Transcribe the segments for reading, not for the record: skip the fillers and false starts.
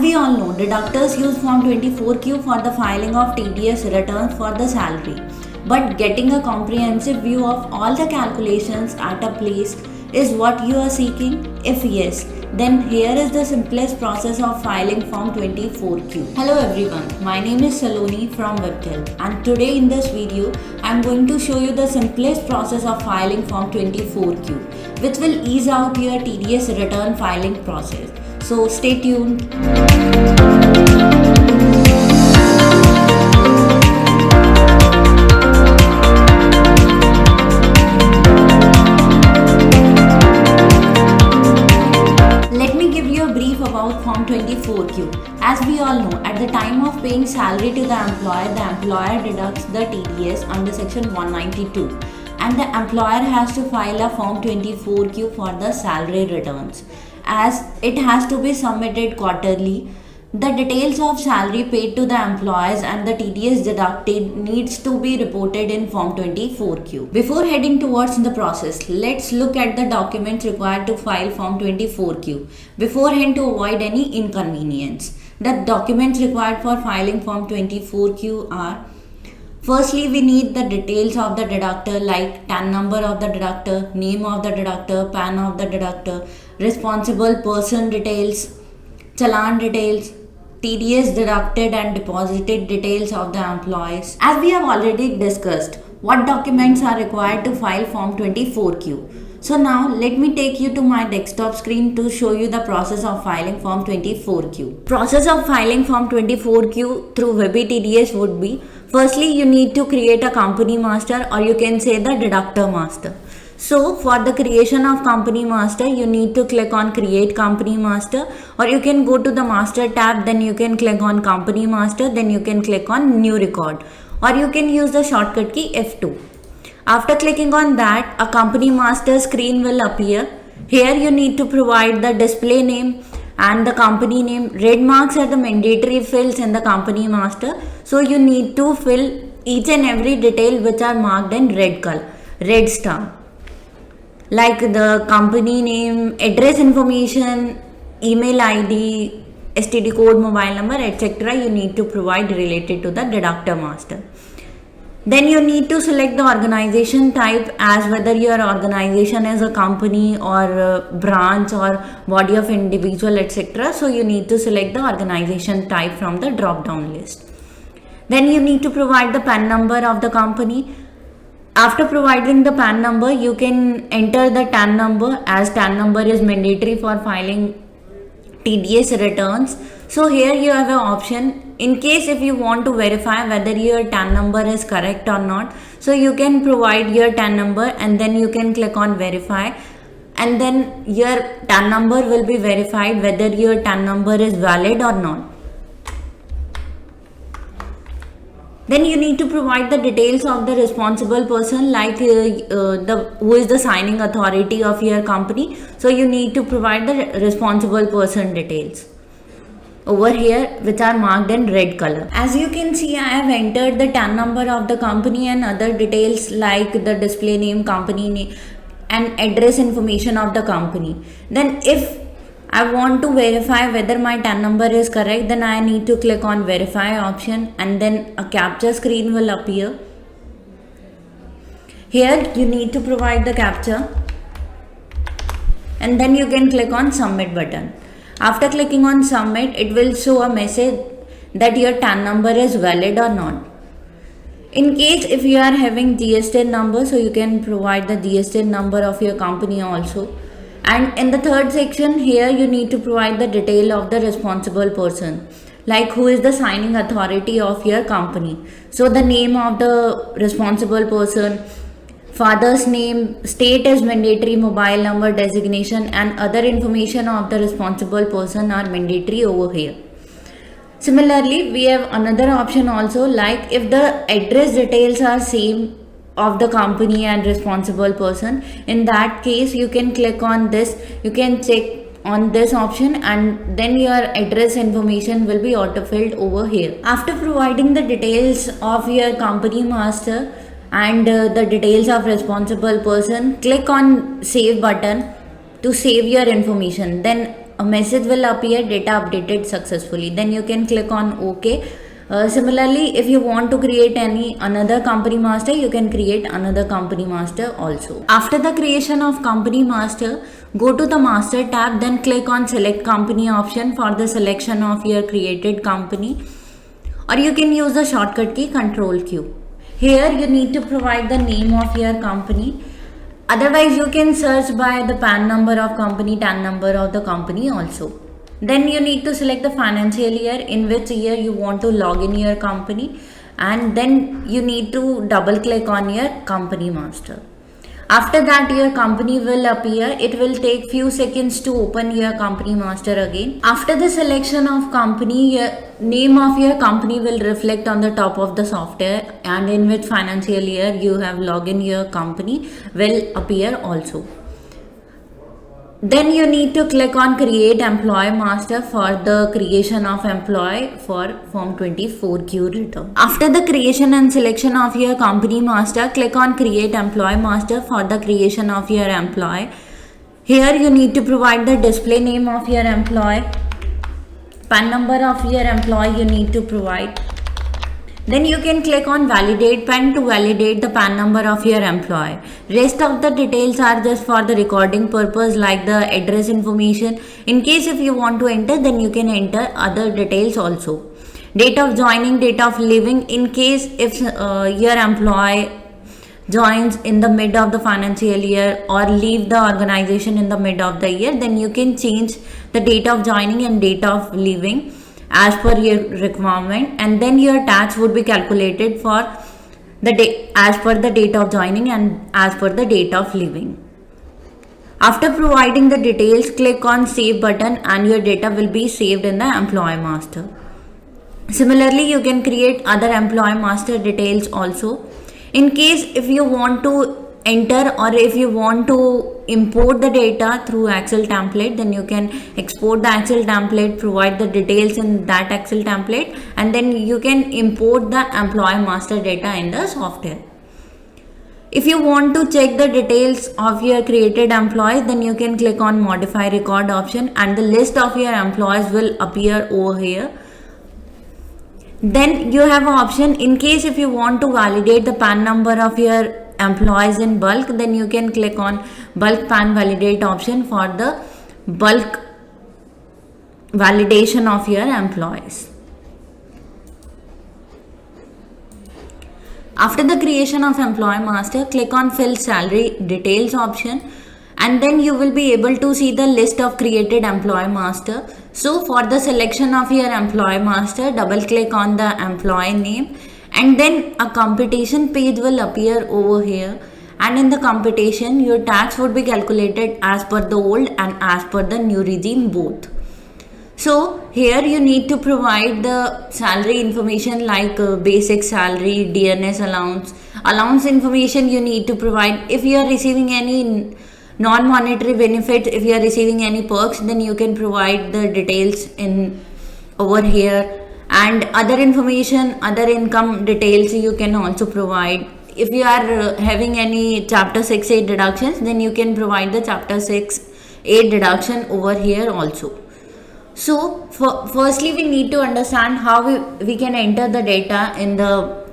we all know, deductors use Form 24Q for the filing of TDS returns for the salary. But getting a comprehensive view of all the calculations at a place is what you are seeking? If yes, then here is the simplest process of filing Form 24Q. Hello everyone, my name is Saloni from Webtel, and today in this video I am going to show you the simplest process of filing Form 24Q, which will ease out your TDS return filing process. So stay tuned. About Form 24Q. As we all know, at the time of paying salary to the employer deducts the TDS under Section 192, and the employer has to file a Form 24Q for the salary returns, as it has to be submitted quarterly. The details of salary paid to the employees and the TDS deducted needs to be reported in Form 24Q. Before heading towards the process, let's look at the documents required to file Form 24Q beforehand to avoid any inconvenience. The documents required for filing Form 24Q are: firstly, we need the details of the deductor like TAN number of the deductor, name of the deductor, PAN of the deductor, responsible person details, challan details, TDS deducted and deposited details of the employees. As we have already discussed, what documents are required to file Form 24Q. So now let me take you to my desktop screen to show you the process of filing Form 24Q. Process of filing Form 24Q through Webby TDS would be: firstly, you need to create a company master, or you can say the deductor master. So for the creation of company master, you need to click on create company master, or you can go to the master tab, then you can click on company master, then you can click on new record, or you can use the shortcut key F2. After clicking on that, a company master screen will appear. Here you need to provide the display name and the company name. Red marks are the mandatory fields in the company master, so you need to fill each and every detail which are marked in red color, red star, like the company name, address information, email ID, STD code, mobile number, etc. you need to provide related to the deductor master. Then you need to select the organization type, as whether your organization is a company or a branch or body of individual, etc. So you need to select the organization type from the drop down list. Then you need to provide the PAN number of the company. After providing the PAN number, you can enter the TAN number, as TAN number is mandatory for filing TDS returns. So here you have an option in case if you want to verify whether your TAN number is correct or not. So you can provide your TAN number and then you can click on verify, and then your TAN number will be verified whether your TAN number is valid or not. Then you need to provide the details of the responsible person, like who is the signing authority of your company. So you need to provide the responsible person details over here, which are marked in red color. As you can see, I have entered the TAN number of the company and other details like the display name, company name, and address information of the company. Then if I want to verify whether my TAN number is correct, then I need to click on verify option, and then a captcha screen will appear. Here you need to provide the captcha, and then you can click on submit button. After clicking on submit, it will show a message that your TAN number is valid or not. In case if you are having GSTN number, so you can provide the GSTN number of your company also. And in the third section, here you need to provide the detail of the responsible person, like who is the signing authority of your company. So the name of the responsible person, father's name, state is mandatory, mobile number, designation, and other information of the responsible person are mandatory over here. Similarly, we have another option also, like if the address details are same of the company and responsible person, in that case you can click on this, you can check on this option, and then your address information will be auto filled over here. After providing the details of your company master and the details of responsible person, click on save button to save your information. Then a message will appear, data updated successfully. Then you can click on OK. Similarly, if you want to create another company master, you can create another company master also. After the creation of company master, go to the master tab, then click on select company option for the selection of your created company, or you can use the shortcut key Control Q. Here you need to provide the name of your company. Otherwise, you can search by the PAN number of company, TAN number of the company also. Then you need to select the financial year, in which year you want to log in your company, and then you need to double click on your company master. After that, your company will appear. It will take few seconds to open your company master again. After the selection of company, your name of your company will reflect on the top of the software, and in which financial year you have logged in your company will appear also. Then you need to click on create employee master for the creation of employee for form 24Q return. After the creation and selection of your company master, click on create employee master for the creation of your employee. Here you need to provide the display name of your employee, PAN number of your employee you need to provide. Then you can click on validate PAN to validate the PAN number of your employee. Rest of the details are just for the recording purpose, like the address information. In case if you want to enter, then you can enter other details also. Date of joining, date of leaving. In case if your employee joins in the mid of the financial year or leave the organization in the mid of the year, then you can change the date of joining and date of leaving as per your requirement, and then your tax would be calculated for the day as per the date of joining and as per the date of leaving. After providing the details, click on save button and your data will be saved in the employee master. Similarly, you can create other employee master details also. In case if you want to enter or if you want to import the data through Excel template, then you can export the Excel template, provide the details in that Excel template, and then you can import the employee master data in the software. If you want to check the details of your created employees, then you can click on modify record option and the list of your employees will appear over here. Then you have an option, in case if you want to validate the PAN number of your employees in bulk, then you can click on bulk PAN validate option for the bulk validation of your employees. After the creation of employee master, click on fill salary details option, and then you will be able to see the list of created employee master. So for the selection of your employee master, double click on the employee name, and then a computation page will appear over here, and in the computation your tax would be calculated as per the old and as per the new regime both. So here you need to provide the salary information like basic salary, DNS allowance information you need to provide. If you are receiving any non-monetary benefits, if you are receiving any perks, then you can provide the details in over here. And other information, other income details you can also provide. If you are having any chapter 6(8) deductions, then you can provide the chapter 6(8) deduction over here also. So firstly we need to understand how we can enter the data in the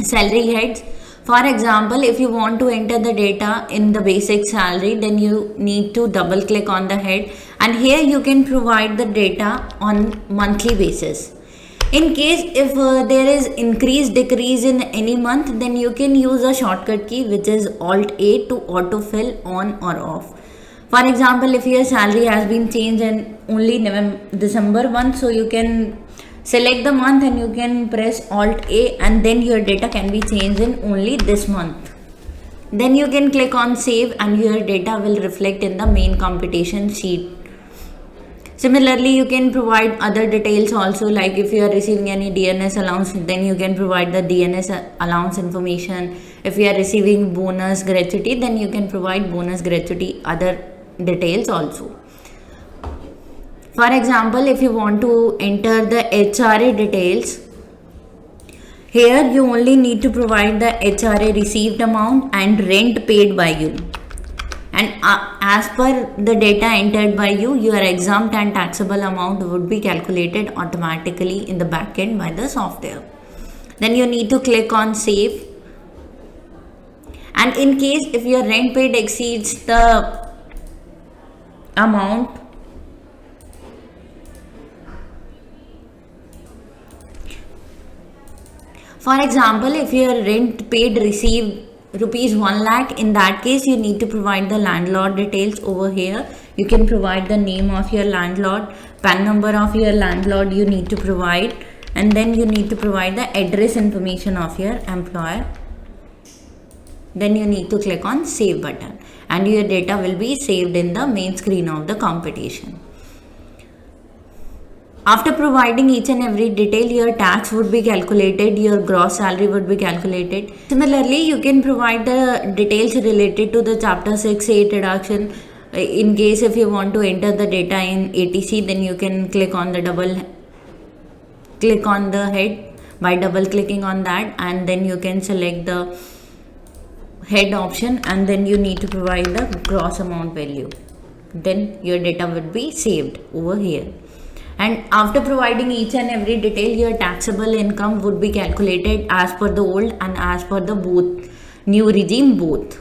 salary heads. For example, if you want to enter the data in the basic salary, then you need to double click on the head, and here you can provide the data on monthly basis. In case if there is increase decrease in any month, then you can use a shortcut key which is Alt A to autofill on or off. For example, if your salary has been changed in only December month, so you can select the month and you can press Alt A, and then your data can be changed in only this month. Then you can click on save and your data will reflect in the main computation sheet. Similarly, you can provide other details also, like if you are receiving any DNS allowance, then you can provide the DNS allowance information. If you are receiving bonus gratuity, then you can provide bonus gratuity other details also. For example, if you want to enter the HRA details, here you only need to provide the HRA received amount and rent paid by you. And as per the data entered by you, your exempt and taxable amount would be calculated automatically in the backend by the software. Then you need to click on save. And in case if your rent paid exceeds the amount, for example, if your rent paid received rupees 1 lakh, in that case you need to provide the landlord details over here. You can provide the name of your landlord, PAN number of your landlord you need to provide, and then you need to provide the address information of your employer. Then you need to click on save button and your data will be saved in the main screen of the competition. After providing each and every detail, your tax would be calculated, your gross salary would be calculated. Similarly, you can provide the details related to the chapter 6A deduction. In case if you want to enter the data in ATC, then you can click on the head by double clicking on that, and then you can select the head option, and then you need to provide the gross amount value. Then your data would be saved over here. And after providing each and every detail, your taxable income would be calculated as per the old and as per the both new regime both.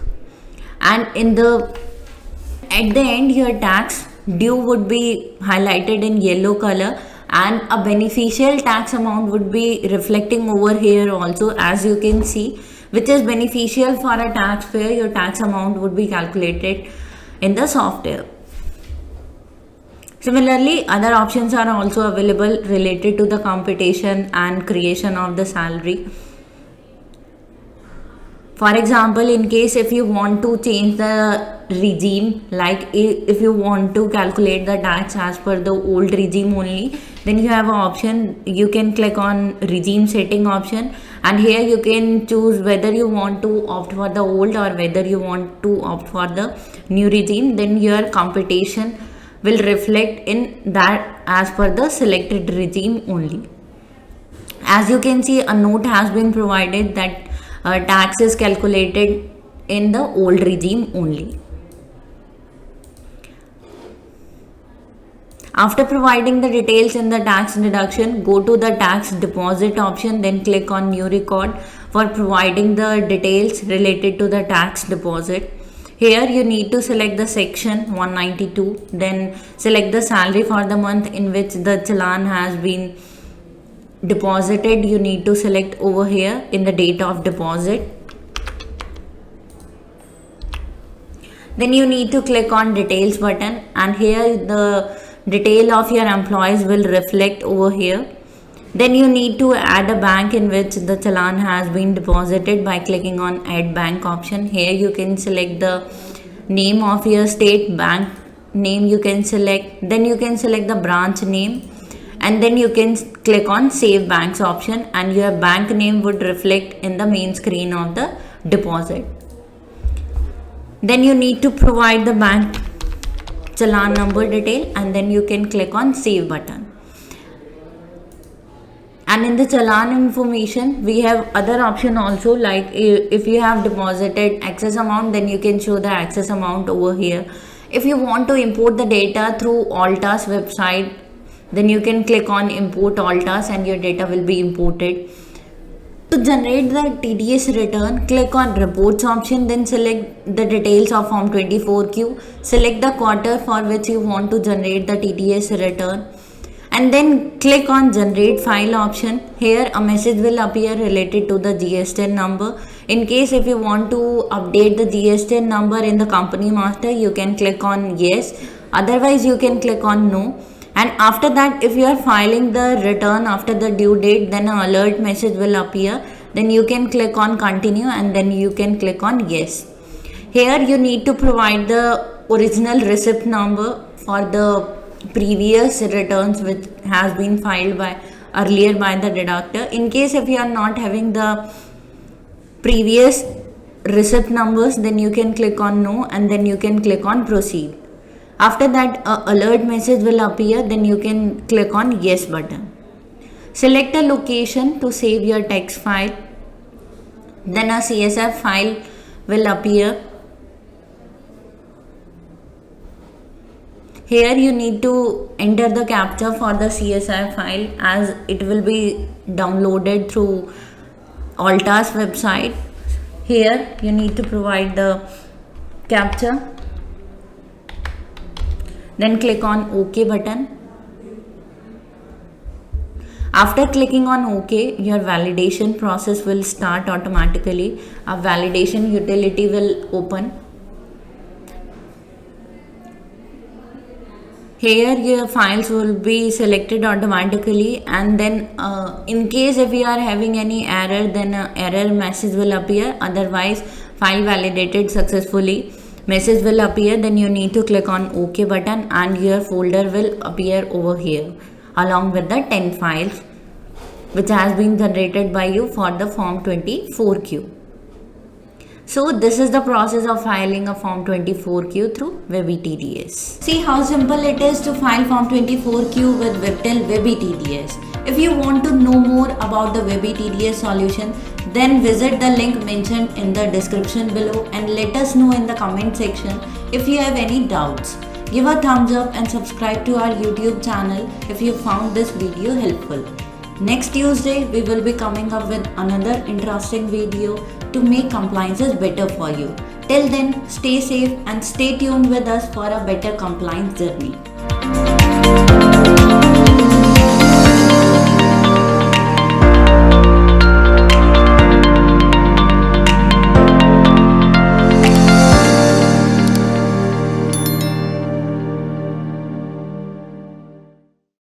And at the end, your tax due would be highlighted in yellow color, and a beneficial tax amount would be reflecting over here also, as you can see, which is beneficial for a taxpayer. Your tax amount would be calculated in the software. Similarly, other options are also available related to the computation and creation of the salary. For example, in case if you want to change the regime, like if you want to calculate the tax as per the old regime only, then you have an option. You can click on regime setting option, and here you can choose whether you want to opt for the old or whether you want to opt for the new regime. Then your computation will reflect in that as per the selected regime only. As you can see, a note has been provided that tax is calculated in the old regime only. After providing the details in the tax deduction, go to the tax deposit option, then click on new record for providing the details related to the tax deposit. Here you need to select the section 192, then select the salary for the month in which the challan has been deposited. You need to select over here in the date of deposit. Then you need to click on details button, and here the detail of your employees will reflect over here. Then you need to add a bank in which the challan has been deposited by clicking on add bank option. Here you can select the name of your state bank name, you can select, then you can select the branch name, and then you can click on save banks option, and your bank name would reflect in the main screen of the deposit. Then you need to provide the bank challan number detail, and then you can click on save button. And in the challan information, we have other option also, like if you have deposited excess amount, then you can show the excess amount over here. If you want to import the data through Altas website, then you can click on import Altas and your data will be imported. To generate the TDS return, click on reports option, then select the details of form 24Q, select the quarter for which you want to generate the TDS return, and then click on generate file option. Here a message will appear related to the GSTN number. In case if you want to update the GSTN number in the company master, you can click on yes, otherwise you can click on no. And after that, if you are filing the return after the due date, then an alert message will appear. Then you can click on continue, and then you can click on yes. Here you need to provide the original receipt number for the previous returns which has been filed by earlier by the deductor. In case if you are not having the previous receipt numbers, then you can click on no, and then you can click on proceed. After that, a alert message will appear, then you can click on yes button. Select a location to save your text file, then a CSV file will appear. Here you need to enter the captcha for the CSI file, as it will be downloaded through Alta's website. Here you need to provide the captcha, then click on OK button. After clicking on OK, your validation process will start automatically. A validation utility will open. Here your files will be selected automatically, and then in case if you are having any error, then an error message will appear. Otherwise, file validated successfully message will appear. Then you need to click on OK button and your folder will appear over here along with the 10 files which has been generated by you for the Form 24Q. So this is the process of filing a Form 24Q through WebETDS. See how simple it is to file Form 24Q with Webtel WebETDS. If you want to know more about the WebETDS solution, then visit the link mentioned in the description below and let us know in the comment section if you have any doubts. Give a thumbs up and subscribe to our YouTube channel if you found this video helpful. Next Tuesday, we will be coming up with another interesting video to make compliances better for you. Till then, stay safe and stay tuned with us for a better compliance journey.